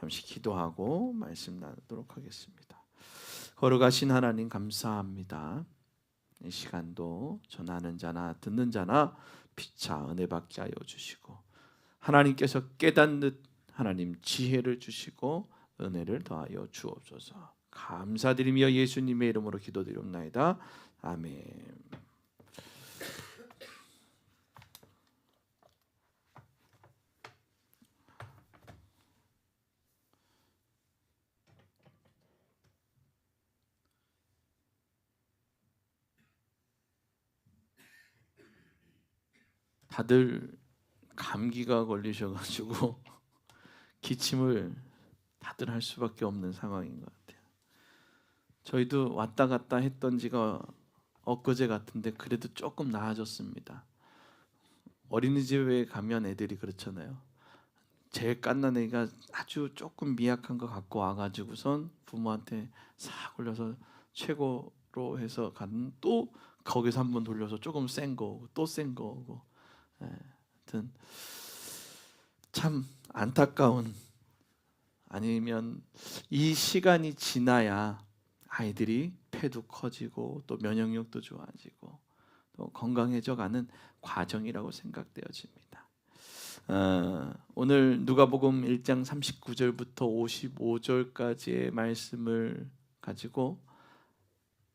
잠시 기도하고 말씀 나누도록 하겠습니다. 거룩하신 하나님 감사합니다. 이 시간도 전하는 자나 듣는 자나 피차 은혜 받게 하여 주시고 하나님께서 깨닫는 하나님 지혜를 주시고 은혜를 더하여 주옵소서. 감사드리며 예수님의 이름으로 기도드리옵나이다. 아멘. 다들 감기가 걸리셔가지고 기침을 다들 할 수밖에 없는 상황인 것 같아요. 저희도 왔다 갔다 했던 지가 엊그제 같은데 그래도 조금 나아졌습니다. 어린이집에 가면 애들이 그렇잖아요. 제일 갓난 애가 아주 조금 미약한 거 갖고 와가지고선 부모한테 싹 올려서 최고로 해서 가는 또 거기서 한번 돌려서 조금 센 거 오고 또 센 거 오고 하여튼 참 안타까운 아니면 이 시간이 지나야 아이들이 폐도 커지고 또 면역력도 좋아지고 또 건강해져 가는 과정이라고 생각되어집니다. 오늘 누가복음 1장 39절부터 55절까지의 말씀을 가지고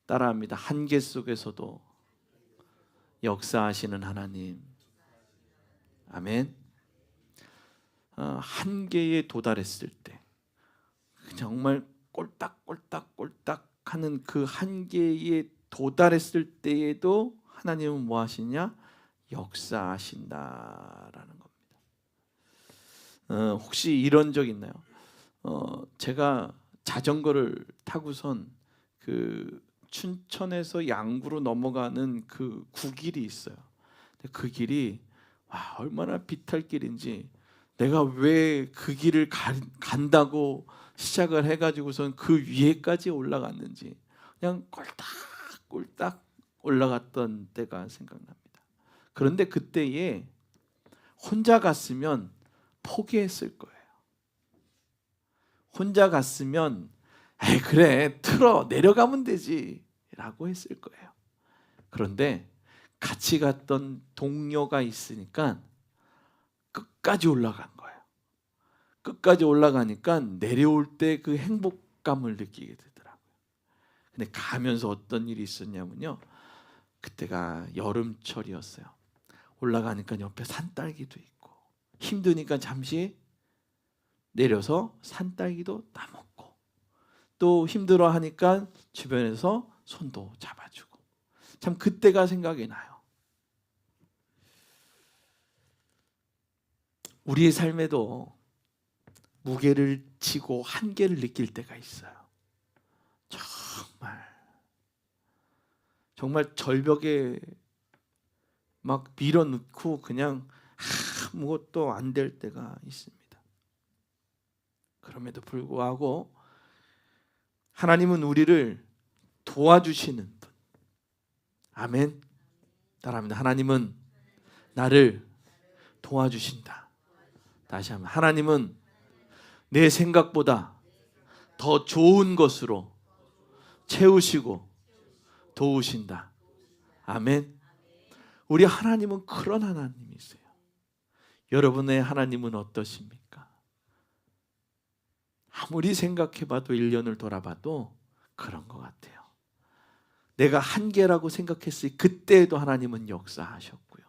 따라합니다. 한계 속에서도 역사하시는 하나님. 아멘. 한계에 도달했을 때 정말 꼴딱꼴딱 하는 그 한계에 도달했을 때에도 하나님은 뭐 하시냐? 역사하신다라는 겁니다. 혹시 이런 적 있나요? 제가 자전거를 타고선 그 춘천에서 양구로 넘어가는 그 구길이 있어요. 그 길이 얼마나 비탈길인지 내가 왜 그 길을 간다고 시작을 해가지고선 그 위에까지 올라갔는지 그냥 꼴딱 올라갔던 때가 생각납니다. 그런데 그때에 혼자 갔으면 포기했을 거예요. 혼자 갔으면 에이 그래 틀어 내려가면 되지 라고 했을 거예요. 그런데 같이 갔던 동료가 있으니까 끝까지 올라간 거예요. 끝까지 올라가니까 내려올 때 그 행복감을 느끼게 되더라고요. 근데 가면서 어떤 일이 있었냐면요. 그때가 여름철이었어요. 올라가니까 옆에 산딸기도 있고 힘드니까 잠시 내려서 산딸기도 따먹고 또 힘들어하니까 주변에서 손도 잡아주고 참 그때가 생각이 나요. 우리의 삶에도 무게를 지고 한계를 느낄 때가 있어요. 정말 절벽에 막 밀어넣고 그냥 아무것도 안 될 때가 있습니다. 그럼에도 불구하고 하나님은 우리를 도와주시는 분. 아멘. 따라합니다. 하나님은 나를 도와주신다. 다시 한번 하나님은 내 생각보다 더 좋은 것으로 채우시고 도우신다. 아멘. 우리 하나님은 그런 하나님이세요. 여러분의 하나님은 어떠십니까? 아무리 생각해봐도 1년을 돌아봐도 그런 것 같아요. 내가 한계라고 생각했을 그때에도 하나님은 역사하셨고요.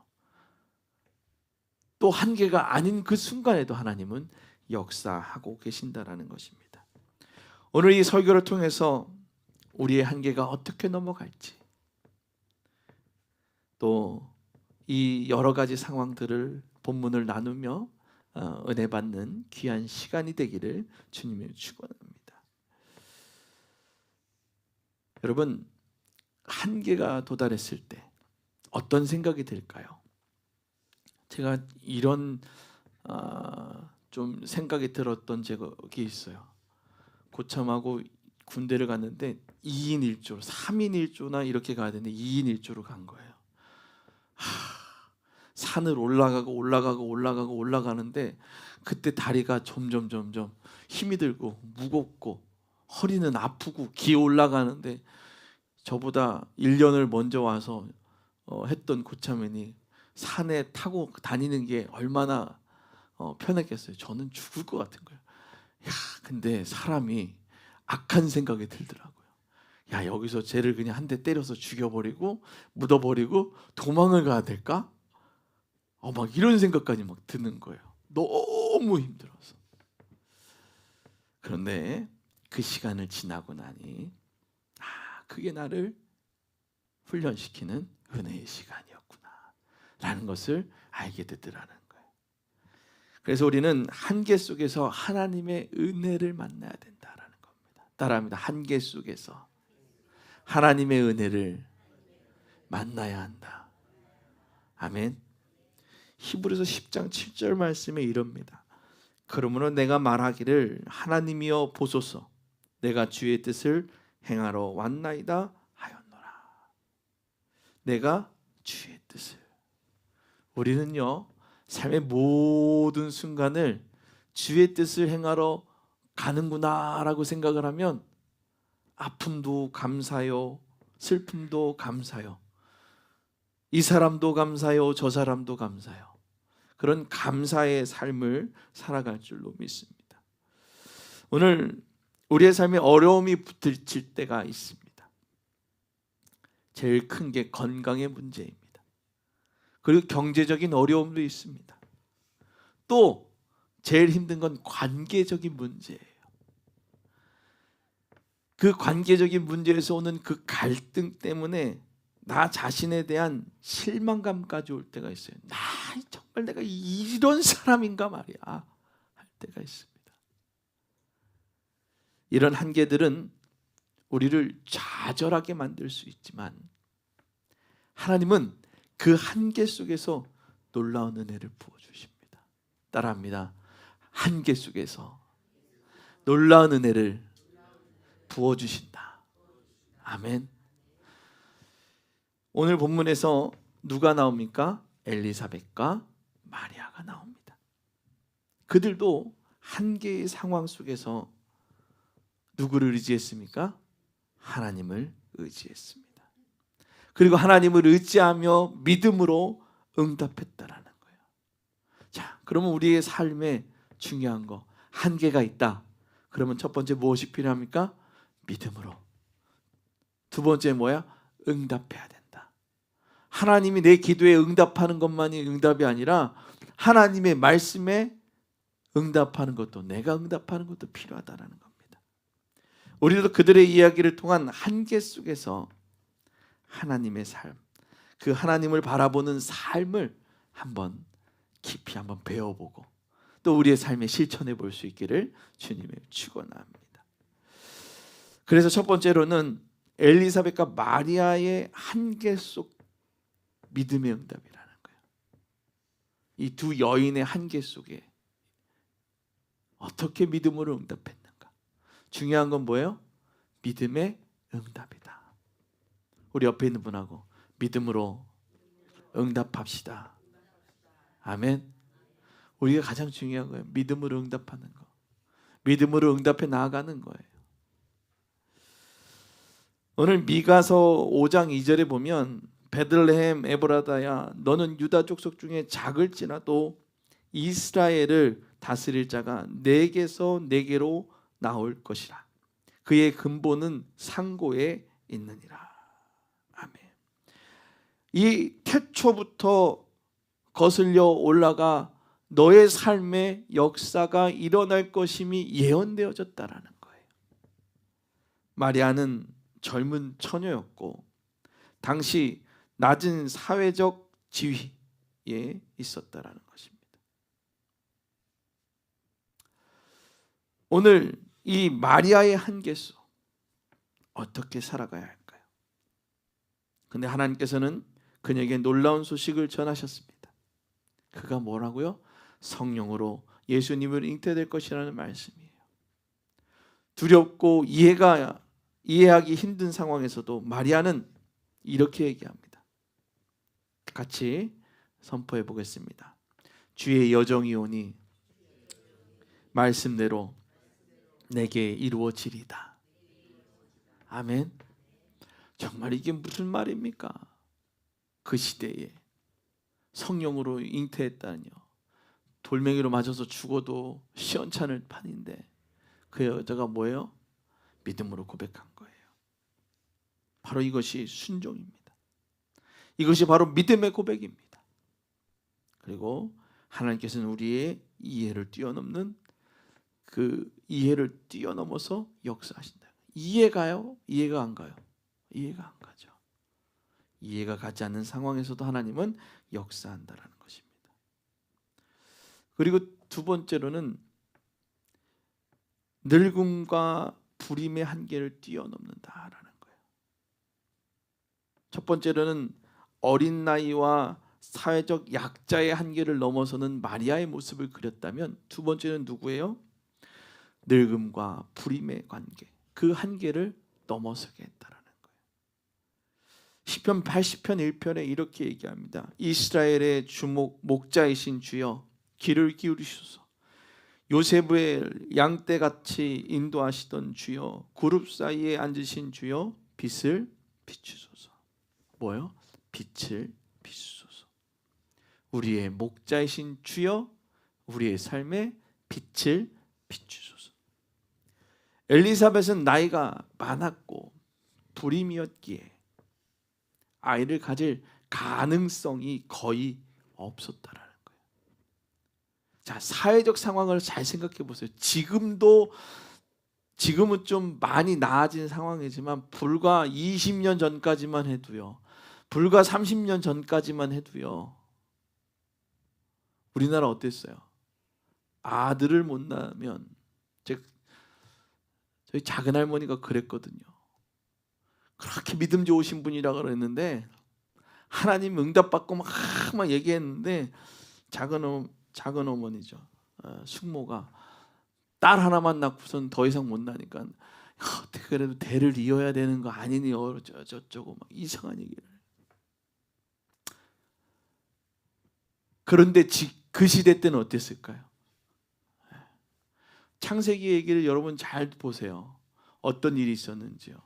또 한계가 아닌 그 순간에도 하나님은 역사하고 계신다라는 것입니다. 오늘 이 설교를 통해서 우리의 한계가 어떻게 넘어갈지 또 이 여러 가지 상황들을 본문을 나누며 은혜 받는 귀한 시간이 되기를 주님을 축원합니다. 여러분 한계가 도달했을 때 어떤 생각이 들까요? 제가 이런 좀 생각이 들었던 적이 있어요. 고참하고 군대를 갔는데 2인 1조, 3인 1조나 이렇게 가야 되는데 2인 1조로 간 거예요. 산을 올라가는데 그때 다리가 점점 힘이 들고 무겁고 허리는 아프고 기어 올라가는데 저보다 1년을 먼저 와서 했던 고참맨이 산에 타고 다니는 게 얼마나 편했겠어요. 저는 죽을 것 같은 거예요. 야, 근데 사람이 악한 생각이 들더라고요. 야, 여기서 쟤를 그냥 한 대 때려서 죽여버리고 묻어버리고 도망을 가야 될까? 막 이런 생각까지 막 드는 거예요. 너무 힘들어서. 그런데 그 시간을 지나고 나니 그게 나를 훈련시키는 은혜의 시간이었구나 라는 것을 알게 되더라는 거예요. 그래서 우리는 한계 속에서 하나님의 은혜를 만나야 된다라는 겁니다. 따라합니다. 한계 속에서 하나님의 은혜를 만나야 한다. 아멘. 히브리서 10장 7절 말씀에 이럽니다. 그러므로 내가 말하기를 하나님이여 보소서 내가 주의 뜻을 행하러 왔나이다 하였노라. 내가 주의 뜻을. 우리는요 삶의 모든 순간을 주의 뜻을 행하러 가는구나 라고 생각을 하면 아픔도 감사요, 슬픔도 감사요, 이 사람도 감사요, 저 사람도 감사요. 그런 감사의 삶을 살아갈 줄로 믿습니다. 오늘 우리의 삶에 어려움이 부딪힐 때가 있습니다. 제일 큰 게 건강의 문제입니다. 그리고 경제적인 어려움도 있습니다. 또 제일 힘든 건 관계적인 문제예요. 그 관계적인 문제에서 오는 그 갈등 때문에 나 자신에 대한 실망감까지 올 때가 있어요. 정말 내가 이런 사람인가 말이야 할 때가 있습니다. 이런 한계들은 우리를 좌절하게 만들 수 있지만 하나님은 그 한계 속에서 놀라운 은혜를 부어주십니다. 따라합니다. 한계 속에서 놀라운 은혜를 부어주신다. 아멘. 오늘 본문에서 누가 나옵니까? 엘리사벳과 마리아가 나옵니다. 그들도 한계의 상황 속에서 누구를 의지했습니까? 하나님을 의지했습니다. 그리고 하나님을 의지하며 믿음으로 응답했다라는 거예요. 자, 그러면 우리의 삶에 중요한 거 한계가 있다. 그러면 첫 번째 무엇이 필요합니까? 믿음으로. 두 번째 뭐야? 응답해야 된다. 하나님이 내 기도에 응답하는 것만이 응답이 아니라 하나님의 말씀에 응답하는 것도 내가 응답하는 것도 필요하다는 겁니다. 우리도 그들의 이야기를 통한 한계 속에서 하나님의 삶, 그 하나님을 바라보는 삶을 한번 깊이 한번 배워보고 또 우리의 삶에 실천해 볼 수 있기를 주님의 축원합니다. 그래서 첫 번째로는 엘리사벳과 마리아의 한계 속 믿음의 응답이라는 거예요. 이 두 여인의 한계 속에 어떻게 믿음으로 응답했는가? 중요한 건 뭐예요? 믿음의 응답이다. 우리 옆에 있는 분하고 믿음으로 응답합시다. 아멘. 우리가 가장 중요한 거예요. 믿음으로 응답하는 거. 믿음으로 응답해 나아가는 거예요. 오늘 미가서 5장 2절에 보면 베들레헴 에브라다야 너는 유다 족속 중에 작을지라도 이스라엘을 다스릴 자가 내게서 내게로 나올 것이라. 그의 근본은 상고에 있느니라. 아멘. 이 태초부터 거슬려 올라가 너의 삶의 역사가 일어날 것임이 예언되어졌다라는 거예요. 마리아는 젊은 처녀였고 당시 낮은 사회적 지위에 있었다라는 것입니다. 오늘 이 마리아의 한계수 어떻게 살아가야 할까요? 근데 하나님께서는 그녀에게 놀라운 소식을 전하셨습니다. 그가 뭐라고요? 성령으로 예수님을 잉태될 것이라는 말씀이에요. 두렵고 이해하기 힘든 상황에서도 마리아는 이렇게 얘기합니다. 같이 선포해 보겠습니다. 주의 여정이 오니 말씀대로 내게 이루어지리다. 아멘. 정말 이게 무슨 말입니까? 그 시대에 성령으로 잉태했다니요. 돌멩이로 맞아서 죽어도 시원찮을 판인데 그 여자가 뭐예요? 믿음으로 고백한 거예요. 바로 이것이 순종입니다. 이것이 바로 믿음의 고백입니다. 그리고 하나님께서는 우리의 이해를 뛰어넘는 그 이해를 뛰어넘어서 역사하신다. 이해가요? 이해가 안 가요? 이해가 안 가죠. 이해가 가지 않는 상황에서도 하나님은 역사한다라는 것입니다. 그리고 두 번째로는 늙음과 불임의 한계를 뛰어넘는다라는 거예요. 첫 번째로는 어린 나이와 사회적 약자의 한계를 넘어서는 마리아의 모습을 그렸다면, 두 번째는 누구예요? 늙음과 불임의 관계, 그 한계를 넘어서게 했다라는 거예요. 시편 80편 1편에 이렇게 얘기합니다. 이스라엘의 주목 목자이신 주여 귀를 기울이소서. 요셉을 양떼같이 인도하시던 주여 그룹 사이에 앉으신 주여 빛을 비추소서. 뭐요? 빛을 비추소서. 우리의 목자이신 주여 우리의 삶에 빛을 비추소서. 엘리사벳은 나이가 많았고 불임이었기에 아이를 가질 가능성이 거의 없었다라는 거예요. 자, 사회적 상황을 잘 생각해 보세요. 지금은 좀 많이 나아진 상황이지만 불과 20년 전까지만 해도요, 불과 30년 전까지만 해도요, 우리나라 어땠어요? 아들을 못 낳으면, 저희 작은할머니가 그랬거든요. 그렇게 믿음 좋으신 분이라 그랬는데 하나님 응답받고 막 얘기했는데 작은 어머니죠. 숙모가 딸 하나만 낳고선 더 이상 못 낳으니까 어떻게 그래도 대를 이어야 되는 거 아니니 어쩌고 막 이상한 얘기를. 그런데 그 시대 때는 어땠을까요? 창세기 얘기를 여러분 잘 보세요. 어떤 일이 있었는지요.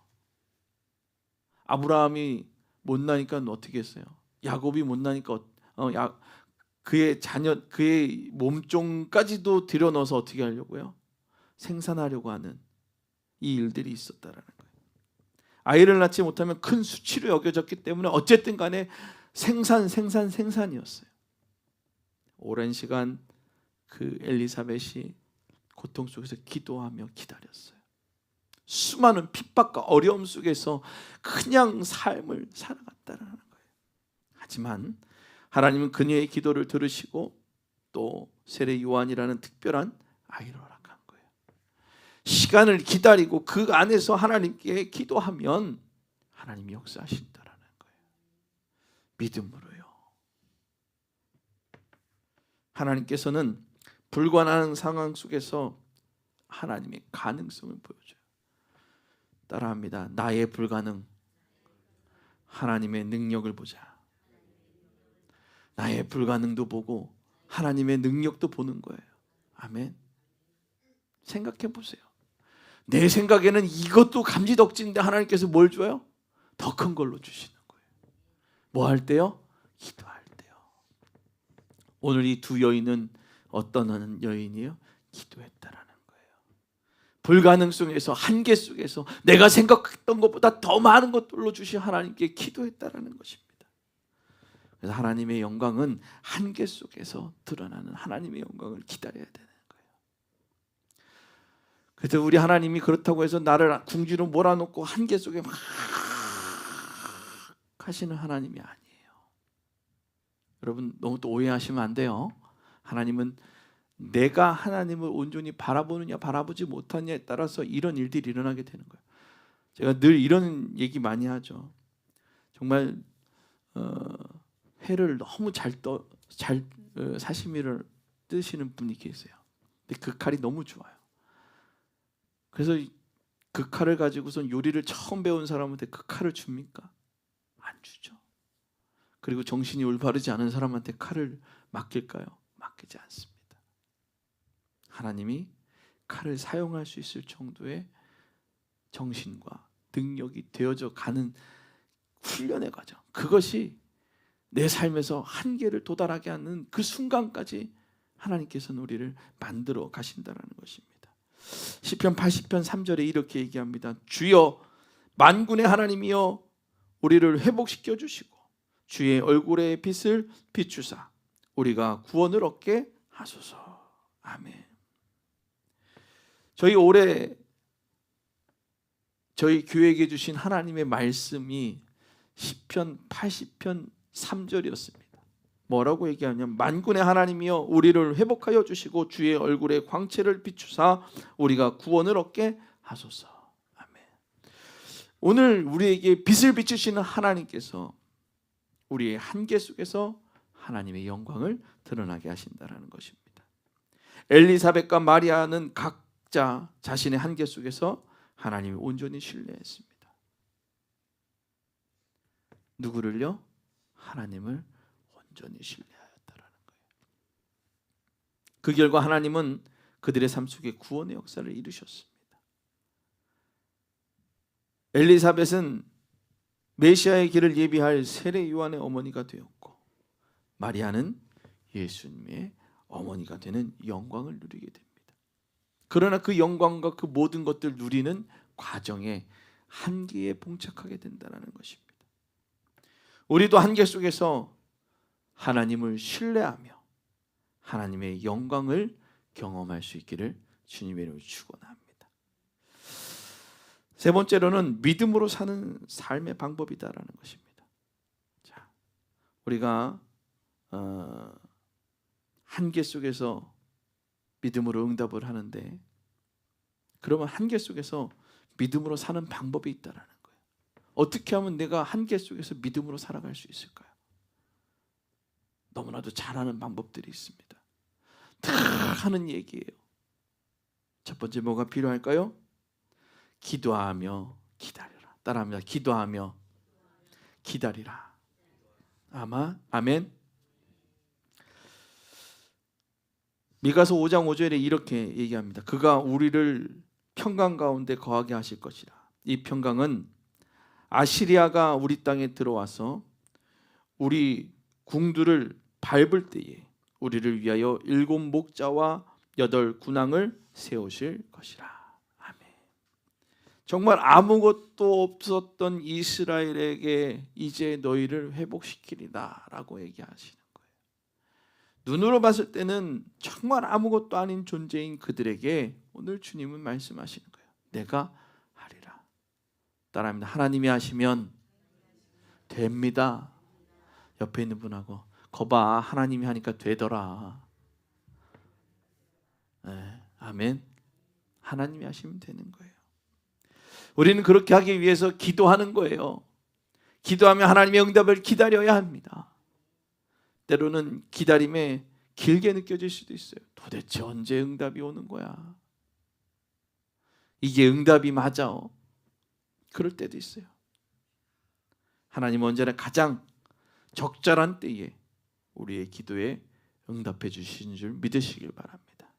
아브라함이 못 나니까 어떻게 했어요? 야곱이 못 나니까 그의 자녀, 그의 몸종까지도 들여넣어서 어떻게 하려고요? 생산하려고 하는 이 일들이 있었다라는 거예요. 아이를 낳지 못하면 큰 수치로 여겨졌기 때문에 어쨌든 간에 생산이었어요. 오랜 시간 그 엘리사벳이 고통 속에서 기도하며 기다렸어요. 수많은 핍박과 어려움 속에서 그냥 삶을 살아갔다라는 거예요. 하지만 하나님은 그녀의 기도를 들으시고 또 세례 요한이라는 특별한 아이를 허락한 거예요. 시간을 기다리고 그 안에서 하나님께 기도하면 하나님이 역사하신다라는 거예요. 믿음으로요. 하나님께서는 불가능한 상황 속에서 하나님의 가능성을 보여줘요. 따라합니다. 나의 불가능, 하나님의 능력을 보자. 나의 불가능도 보고 하나님의 능력도 보는 거예요. 아멘. 생각해 보세요. 내 생각에는 이것도 감지덕지인데 하나님께서 뭘 줘요? 더 큰 걸로 주시는 거예요. 뭐 할 때요? 기도할 때요. 오늘 이 두 여인은 어떤 여인이에요? 기도했다라는 거예요. 불가능 속에서, 한계 속에서 내가 생각했던 것보다 더 많은 것들로 주신 하나님께 기도했다라는 것입니다. 그래서 하나님의 영광은 한계 속에서 드러나는 하나님의 영광을 기다려야 되는 거예요. 그래서 우리 하나님이 그렇다고 해서 나를 궁지로 몰아넣고 한계 속에 막 하시는 하나님이 아니에요. 여러분 너무 또 오해하시면 안 돼요. 하나님은 내가 하나님을 온전히 바라보느냐 바라보지 못하느냐에 따라서 이런 일들이 일어나게 되는 거예요. 제가 늘 이런 얘기 많이 하죠. 정말 회를 너무 잘 사시미를 뜨시는 분이 계세요. 근데 그 칼이 너무 좋아요. 그래서 그 칼을 가지고선 요리를 처음 배운 사람한테 그 칼을 줍니까? 안 주죠. 그리고 정신이 올바르지 않은 사람한테 칼을 맡길까요? 맡기지 않습니다. 하나님이 칼을 사용할 수 있을 정도의 정신과 능력이 되어져 가는 훈련의 과정, 그것이 내 삶에서 한계를 도달하게 하는 그 순간까지 하나님께서는 우리를 만들어 가신다는 것입니다. 시편 80편 3절에 이렇게 얘기합니다. 주여 만군의 하나님이여 우리를 회복시켜 주시고 주의 얼굴의 빛을 비추사 우리가 구원을 얻게 하소서. 아멘. 저희 올해 저희 교회에게 주신 하나님의 말씀이 시편 80편 3절이었습니다. 뭐라고 얘기하냐면 만군의 하나님이여 우리를 회복하여 주시고 주의 얼굴의 광채를 비추사 우리가 구원을 얻게 하소서. 아멘. 오늘 우리에게 빛을 비추시는 하나님께서 우리의 한계 속에서 하나님의 영광을 드러나게 하신다는 것입니다. 엘리사벳과 마리아는 각자 자신의 한계 속에서 하나님을 온전히 신뢰했습니다. 누구를요? 하나님을 온전히 신뢰하였다라는 거예요. 그 결과 하나님은 그들의 삶 속에 구원의 역사를 이루셨습니다. 엘리사벳은 메시아의 길을 예비할 세례 요한의 어머니가 되었고 마리아는 예수님의 어머니가 되는 영광을 누리게 됩니다. 그러나 그 영광과 그 모든 것들을 누리는 과정에 한계에 봉착하게 된다는 것입니다. 우리도 한계 속에서 하나님을 신뢰하며 하나님의 영광을 경험할 수 있기를 주님의 이름으로 축원합니다. 세 번째로는 믿음으로 사는 삶의 방법이다라는 것입니다. 자, 우리가 한계 속에서 믿음으로 응답을 하는데 그러면 한계 속에서 믿음으로 사는 방법이 있다라는 거예요. 어떻게 하면 내가 한계 속에서 믿음으로 살아갈 수 있을까요? 너무나도 잘 아는 방법들이 있습니다. 다 하는 얘기예요. 첫 번째 뭐가 필요할까요? 기도하며 기다리라. 따라합니다. 기도하며 기다리라. 아멘. 미가서 5장 5절에 이렇게 얘기합니다. 그가 우리를 평강 가운데 거하게 하실 것이라. 이 평강은 아시리아가 우리 땅에 들어와서 우리 궁들을 밟을 때에 우리를 위하여 7 목자와 8 군왕을 세우실 것이라. 아멘. 정말 아무것도 없었던 이스라엘에게 이제 너희를 회복시키리다 라고 얘기하시는 거예요. 눈으로 봤을 때는 정말 아무것도 아닌 존재인 그들에게 오늘 주님은 말씀하시는 거예요. 내가 하리라. 따라합니다. 하나님이 하시면 됩니다. 옆에 있는 분하고 거봐 하나님이 하니까 되더라. 네, 아멘. 하나님이 하시면 되는 거예요. 우리는 그렇게 하기 위해서 기도하는 거예요. 기도하며 하나님의 응답을 기다려야 합니다. 때로는 기다림에 길게 느껴질 수도 있어요. 도대체 언제 응답이 오는 거야? 이게 응답이 맞아? 그럴 때도 있어요. 하나님은 언제나 가장 적절한 때에 우리의 기도에 응답해 주시는 줄 믿으시길 바랍니다.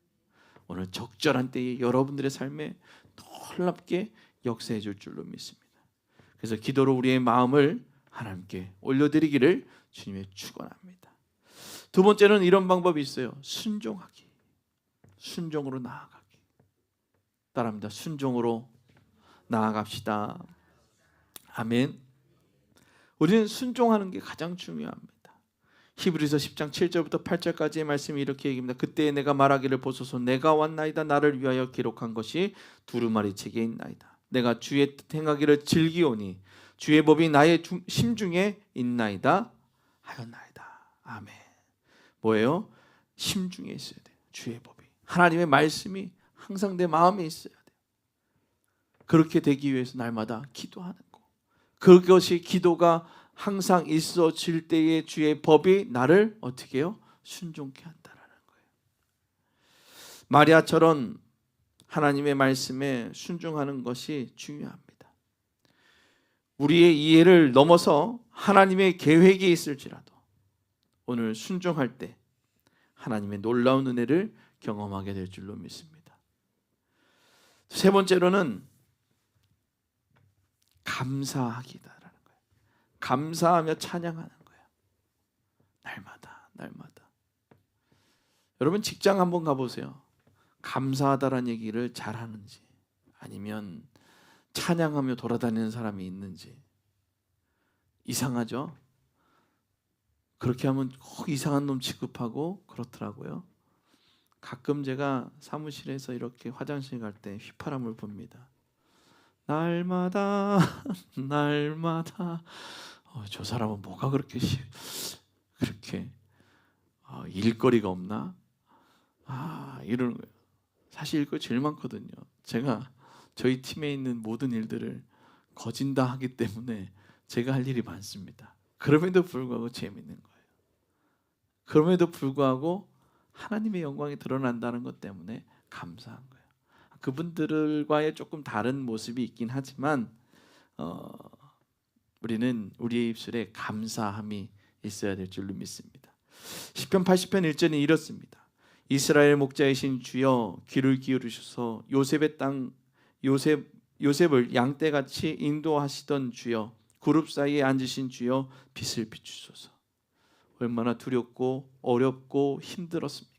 오늘 적절한 때에 여러분들의 삶에 놀랍게 역사해 줄 줄로 믿습니다. 그래서 기도로 우리의 마음을 하나님께 올려드리기를 주님의 축원합니다. 두 번째는 이런 방법이 있어요. 순종하기. 순종으로 나아가기. 따라합니다. 순종으로 나아갑시다. 아멘. 우리는 순종하는 게 가장 중요합니다. 히브리서 10장 7절부터 8절까지의 말씀이 이렇게 얘기합니다. 그때 내가 말하기를 보소서 내가 왔나이다. 나를 위하여 기록한 것이 두루마리 책에 있나이다. 내가 주의 뜻 행하기를 즐기오니 주의 법이 나의 심중에 있나이다 하였나이다. 아멘. 뭐예요? 심중에 있어야 돼요. 주의 법이. 하나님의 말씀이 항상 내 마음에 있어야 돼요. 그렇게 되기 위해서 날마다 기도하는 거. 그것이 기도가 항상 있어질 때에 주의 법이 나를 어떻게 해요? 순종케 한다라는 거예요. 마리아처럼 하나님의 말씀에 순종하는 것이 중요합니다. 우리의 이해를 넘어서 하나님의 계획이 있을지라도 오늘 순종할 때 하나님의 놀라운 은혜를 경험하게 될 줄로 믿습니다. 세 번째로는 감사하기다라는 거예요. 감사하며 찬양하는 거예요. 날마다. 여러분 직장 한번 가보세요. 감사하다라는 얘기를 잘하는지 아니면 찬양하며 돌아다니는 사람이 있는지. 이상하죠? 그렇게 하면 꼭 이상한 놈 취급하고 그렇더라고요. 가끔 제가 사무실에서 이렇게 화장실 갈 때 휘파람을 봅니다. 날마다 저 사람은 뭐가 그렇게 일거리가 없나? 이러는 거예요. 사실 일거리 제일 많거든요. 제가 저희 팀에 있는 모든 일들을 거진다 하기 때문에 제가 할 일이 많습니다. 그럼에도 불구하고 재밌는 거예요. 그럼에도 불구하고 하나님의 영광이 드러난다는 것 때문에 감사한 거예요. 그분들과의 조금 다른 모습이 있긴 하지만 우리는 우리의 입술에 감사함이 있어야 될 줄로 믿습니다. 시편 80편 1절이 이렇습니다. 이스라엘 목자이신 주여 귀를 기울이셔서 요셉의 땅 요셉을 양떼같이 인도하시던 주여 그룹 사이에 앉으신 주여 빛을 비추소서. 얼마나 두렵고 어렵고 힘들었습니까?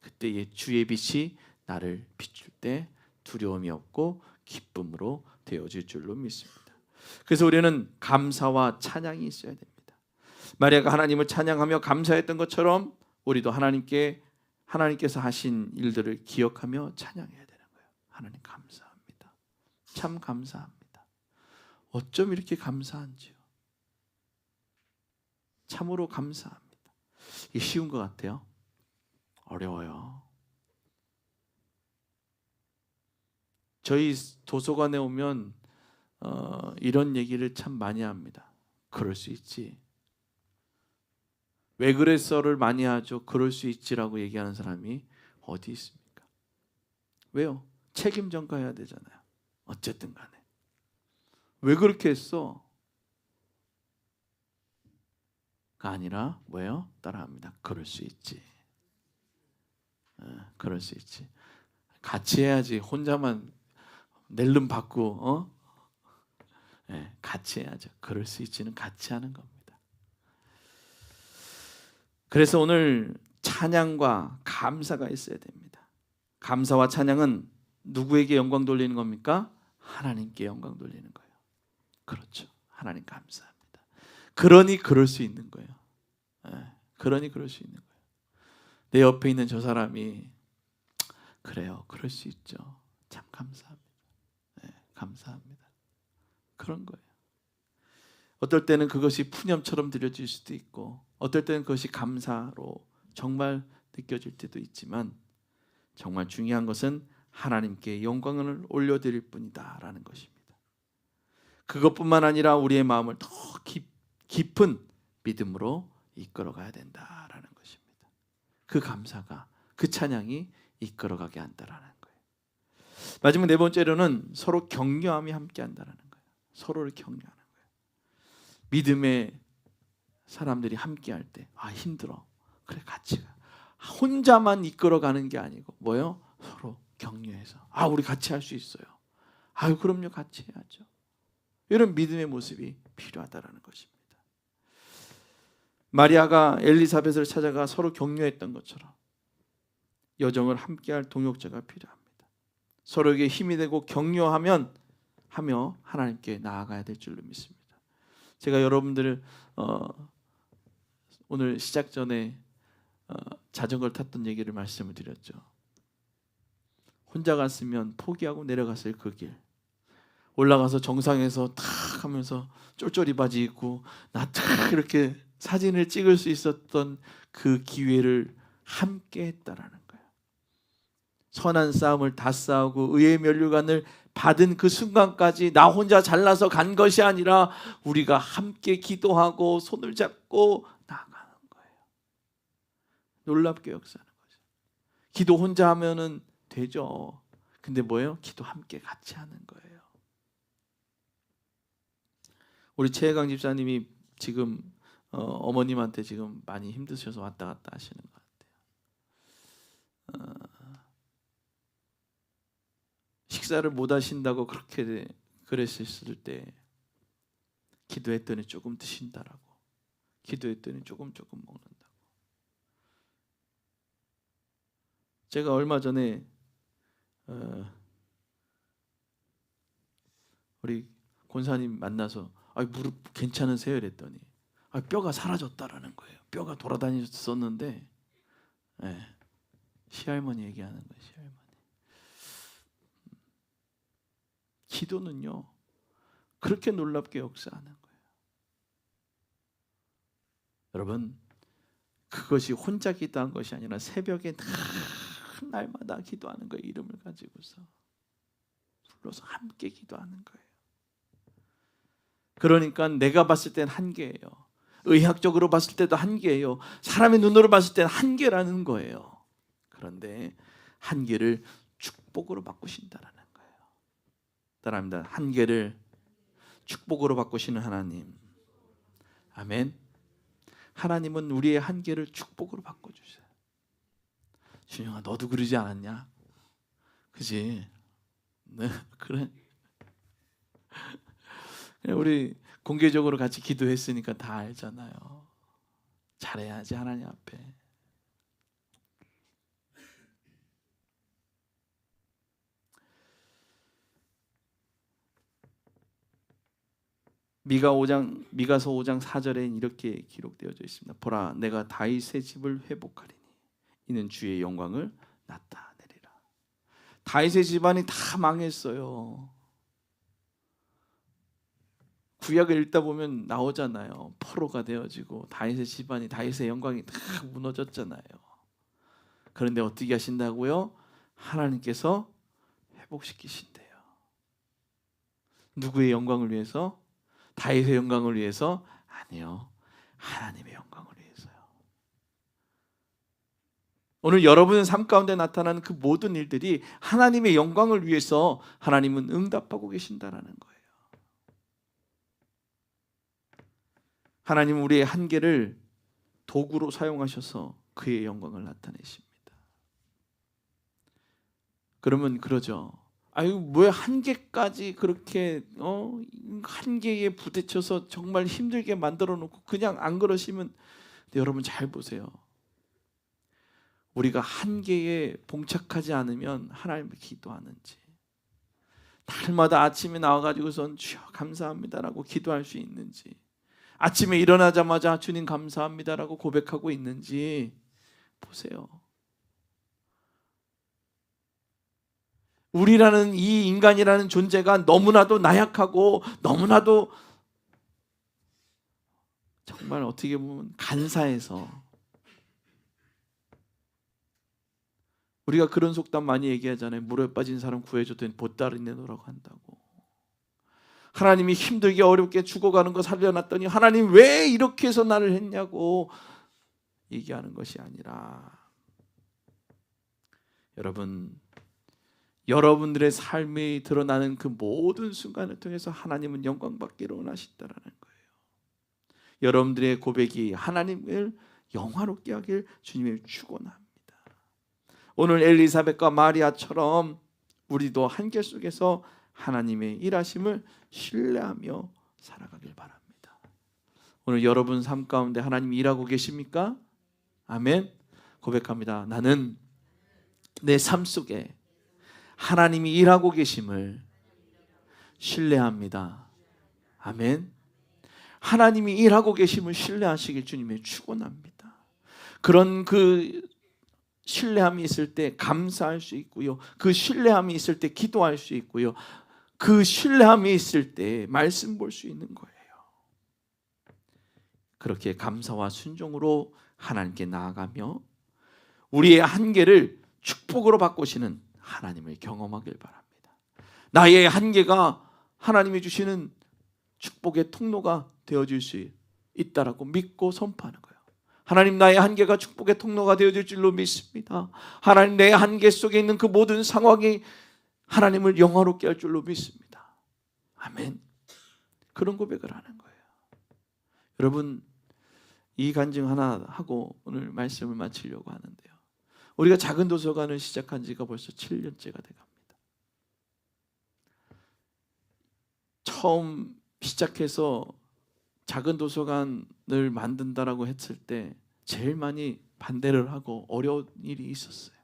그때의 주의 빛이 나를 비출 때 두려움이 없고 기쁨으로 되어질 줄로 믿습니다. 그래서 우리는 감사와 찬양이 있어야 됩니다. 마리아가 하나님을 찬양하며 감사했던 것처럼 우리도 하나님께서 하신 일들을 기억하며 찬양해야 되는 거예요. 하나님 감사합니다. 참 감사합니다. 어쩜 이렇게 감사한지요. 참으로 감사합니다. 이게 쉬운 것 같아요? 어려워요. 저희 도서관에 오면 이런 얘기를 참 많이 합니다. 그럴 수 있지. 왜 그랬어를 많이 하죠. 그럴 수 있지라고 얘기하는 사람이 어디 있습니까? 왜요? 책임 전가해야 되잖아요. 어쨌든 간에. 왜 그렇게 했어? 가 아니라 뭐예요? 따라합니다. 그럴 수 있지. 그럴 수 있지. 같이 해야지. 혼자만 낼름 받고 같이 해야죠. 그럴 수 있지는 같이 하는 겁니다. 그래서 오늘 찬양과 감사가 있어야 됩니다. 감사와 찬양은 누구에게 영광 돌리는 겁니까? 하나님께 영광 돌리는 거예요. 그렇죠. 하나님 감사합니다. 그러니 그럴 수 있는 거예요. 그러니 그럴 수 있는 거예요. 내 옆에 있는 저 사람이 그래요. 그럴 수 있죠. 참 감사합니다. 감사합니다. 그런 거예요. 어떨 때는 그것이 푸념처럼 들려질 수도 있고 어떨 때는 그것이 감사로 정말 느껴질 때도 있지만 정말 중요한 것은 하나님께 영광을 올려드릴 뿐이다라는 것입니다. 그것뿐만 아니라 우리의 마음을 더 깊은 믿음으로 이끌어가야 된다라는 것입니다. 그 감사가 그 찬양이 이끌어가게 한다라는 거예요. 마지막 네 번째로는 서로 격려함이 함께한다라는 거예요. 서로를 격려하는 거예요. 믿음의 사람들이 함께할 때 힘들어. 그래 같이 가. 혼자만 이끌어가는 게 아니고 뭐요? 서로 격려해서 우리 같이 할 수 있어요. 그럼요 같이 해야죠. 이런 믿음의 모습이 필요하다라는 것입니다. 마리아가 엘리사벳을 찾아가 서로 격려했던 것처럼 여정을 함께할 동역자가 필요합니다. 서로에게 힘이 되고 격려하며 하나님께 나아가야 될 줄로 믿습니다. 제가 여러분들을 오늘 시작 전에 자전거를 탔던 얘기를 말씀을 드렸죠. 혼자 갔으면 포기하고 내려갔을 그 길. 올라가서 정상에서 탁 하면서 쫄쫄이 바지 입고 나 탁 이렇게 사진을 찍을 수 있었던 그 기회를 함께 했다라는 거예요. 선한 싸움을 다 싸우고 의의 면류관을 받은 그 순간까지 나 혼자 잘나서 간 것이 아니라 우리가 함께 기도하고 손을 잡고 나아가는 거예요. 놀랍게 역사하는 거죠. 기도 혼자 하면은 되죠. 근데 뭐예요? 기도 함께 같이 하는 거예요. 우리 최혜강 집사님이 지금 어머님한테 지금 많이 힘드셔서 왔다 갔다 하시는 것 같아요. 식사를 못 하신다고 그렇게 그랬을 때 기도했더니 조금 드신다라고, 기도했더니 조금 먹는다고. 제가 얼마 전에 우리 권사님 만나서 무릎 괜찮으세요? 이랬더니 뼈가 사라졌다라는 거예요. 뼈가 돌아다녔었는데, 시할머니 얘기하는 거예요. 시할머니. 기도는요 그렇게 놀랍게 역사하는 거예요. 여러분, 그것이 혼자 기도한 것이 아니라 새벽에 날마다 기도하는 거예요. 이름을 가지고서 불러서 함께 기도하는 거예요. 그러니까 내가 봤을 땐 한계예요. 의학적으로 봤을 때도 한계예요. 사람의 눈으로 봤을 때는 한계라는 거예요. 그런데 한계를 축복으로 바꾸신다라는 거예요. 따라합니다. 한계를 축복으로 바꾸시는 하나님. 아멘. 하나님은 우리의 한계를 축복으로 바꿔주세요. 준영아, 너도 그러지 않았냐? 그지? 네, 그래. 우리 공개적으로 같이 기도했으니까 다 알잖아요. 잘해야지 하나님 앞에. 미가서 5장 4절에 이렇게 기록되어져 있습니다. 보라, 내가 다윗의 집을 회복하리니 이는 주의 영광을 나타내리라. 다윗의 집안이 다 망했어요. 구약을 읽다 보면 나오잖아요. 포로가 되어지고 다윗의 집안이, 다윗의 영광이 다 무너졌잖아요. 그런데 어떻게 하신다고요? 하나님께서 회복시키신대요. 누구의 영광을 위해서? 다윗의 영광을 위해서? 아니요, 하나님의 영광을 위해서요. 오늘 여러분의 삶 가운데 나타나는 그 모든 일들이 하나님의 영광을 위해서 하나님은 응답하고 계신다라는 거예요. 하나님은 우리의 한계를 도구로 사용하셔서 그의 영광을 나타내십니다. 그러면 그러죠. 왜 한계까지 그렇게 한계에 부딪혀서 정말 힘들게 만들어 놓고 그냥 안 그러시면. 여러분 잘 보세요. 우리가 한계에 봉착하지 않으면 하나님을 기도하는지, 날마다 아침에 나와가지고선 주여 감사합니다라고 기도할 수 있는지, 아침에 일어나자마자 주님 감사합니다라고 고백하고 있는지 보세요. 우리라는 이 인간이라는 존재가 너무나도 나약하고 너무나도 정말 어떻게 보면 간사해서, 우리가 그런 속담 많이 얘기하잖아요. 물에 빠진 사람 구해줘도 보따리 내놓으라고 한다고. 하나님이 힘들게 어렵게 죽어가는 거 살려놨더니 하나님 왜 이렇게 해서 나를 했냐고 얘기하는 것이 아니라, 여러분들의 삶이 드러나는 그 모든 순간을 통해서 하나님은 영광 받기를 원하신다라는 거예요. 여러분들의 고백이 하나님을 영화롭게 하길 주님의 축원합니다. 오늘 엘리사벳과 마리아처럼 우리도 한계 속에서 하나님의 일하심을 신뢰하며 살아가길 바랍니다. 오늘 여러분 삶 가운데 하나님이 일하고 계십니까? 아멘. 고백합니다. 나는 내 삶 속에 하나님이 일하고 계심을 신뢰합니다. 아멘. 하나님이 일하고 계심을 신뢰하시길 주님의 축원합니다. 그런 그 신뢰함이 있을 때 감사할 수 있고요. 그 신뢰함이 있을 때 기도할 수 있고요. 그 신뢰함이 있을 때 말씀 볼 수 있는 거예요. 그렇게 감사와 순종으로 하나님께 나아가며 우리의 한계를 축복으로 바꾸시는 하나님을 경험하길 바랍니다. 나의 한계가 하나님이 주시는 축복의 통로가 되어줄 수 있다라고 믿고 선포하는 거예요. 하나님, 나의 한계가 축복의 통로가 되어줄 줄로 믿습니다. 하나님, 내 한계 속에 있는 그 모든 상황이 하나님을 영화롭게 할 줄로 믿습니다. 아멘. 그런 고백을 하는 거예요. 여러분, 이 간증 하나 하고 오늘 말씀을 마치려고 하는데요. 우리가 작은 도서관을 시작한 지가 벌써 7년째가 돼갑니다. 처음 시작해서 작은 도서관을 만든다라고 했을 때 제일 많이 반대를 하고 어려운 일이 있었어요.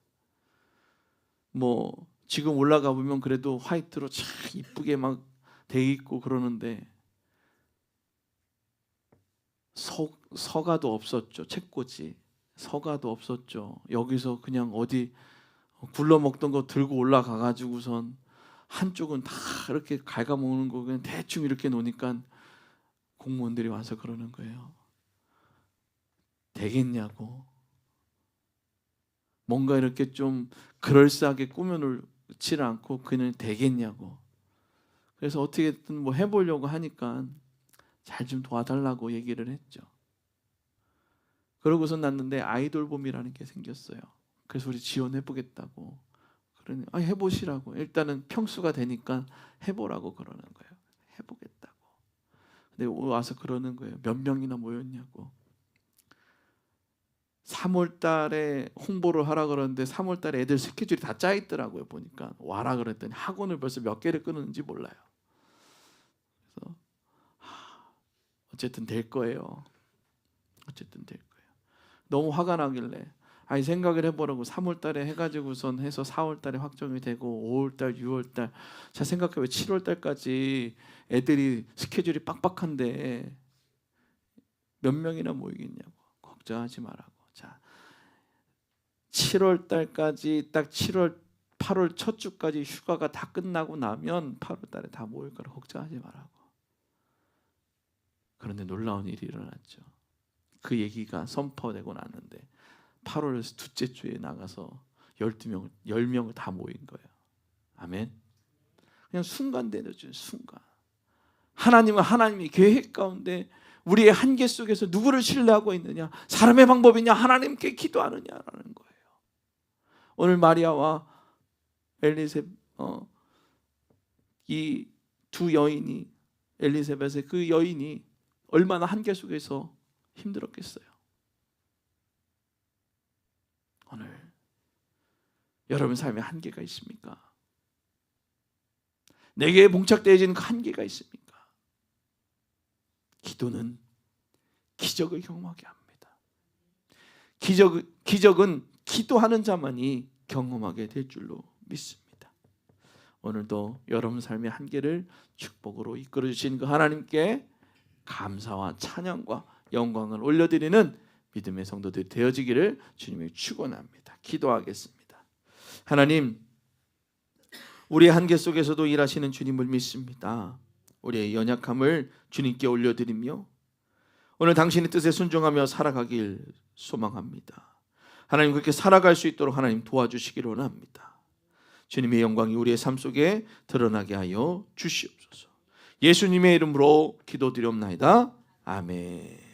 뭐 지금 올라가 보면 그래도 화이트로 참 이쁘게 막 돼 있고 그러는데 서가도 없었죠. 책꽂이 서가도 없었죠. 여기서 그냥 어디 굴러먹던 거 들고 올라가 가지고선 한쪽은 다 이렇게 갉아먹는 거 그냥 대충 이렇게 놓으니까 공무원들이 와서 그러는 거예요. 되겠냐고. 뭔가 이렇게 좀 그럴싸하게 꾸며놓지 않고 그냥 되겠냐고. 그래서 어떻게든 뭐 해보려고 하니까 잘 좀 도와달라고 얘기를 했죠. 그러고서 났는데 아이돌봄이라는 게 생겼어요. 그래서 우리 지원해보겠다고. 그러니 해보시라고. 일단은 평수가 되니까 해보라고 그러는 거예요. 해보겠다고. 근데 와서 그러는 거예요. 몇 명이나 모였냐고. 3월 달에 홍보를 하라 그러는데 3월 달에 애들 스케줄이 다 짜 있더라고요. 보니까 와라 그랬더니 학원을 벌써 몇 개를 끊었는지 몰라요. 그래서 어쨌든 될 거예요. 어쨌든 될 거예요. 너무 화가 나길래 생각을 해보라고. 3월 달에 해가지고선 해서 4월 달에 확정이 되고 5월 달, 6월 달. 자 생각해봐요. 7월 달까지 애들이 스케줄이 빡빡한데 몇 명이나 모이겠냐고. 걱정하지 말라고. 자 7월 달까지 딱 7월 8월 첫 주까지 휴가가 다 끝나고 나면 8월 달에 다 모일 거라 걱정하지 말라고. 그런데 놀라운 일이 일어났죠. 그 얘기가 선포되고 났는데 8월 둘째 주에 나가서 10명을 다 모인 거예요. 아멘. 그냥 순간 되죠. 순간. 하나님은 하나님의 계획 가운데 우리의 한계 속에서 누구를 신뢰하고 있느냐? 사람의 방법이냐? 하나님께 기도하느냐라는 거예요. 오늘 마리아와 엘리세벳 이 두 여인이 엘리세벳의 그 여인이 얼마나 한계 속에서 힘들었겠어요. 오늘 여러분 삶에 한계가 있습니까? 내게 봉착되어지는 그 한계가 있습니까? 기도는 기적을 경험하게 합니다. 기적은 기도하는 자만이 경험하게 될 줄로 믿습니다. 오늘도 여러분 삶의 한계를 축복으로 이끌어 주신 그 하나님께 감사와 찬양과 영광을 올려드리는 믿음의 성도들이 되어지기를 주님의 축원합니다. 기도하겠습니다. 하나님, 우리의 한계 속에서도 일하시는 주님을 믿습니다. 우리의 연약함을 주님께 올려드리며 오늘 당신의 뜻에 순종하며 살아가길 소망합니다. 하나님, 그렇게 살아갈 수 있도록 하나님 도와주시기를 원합니다. 주님의 영광이 우리의 삶 속에 드러나게 하여 주시옵소서. 예수님의 이름으로 기도드리옵나이다. 아멘.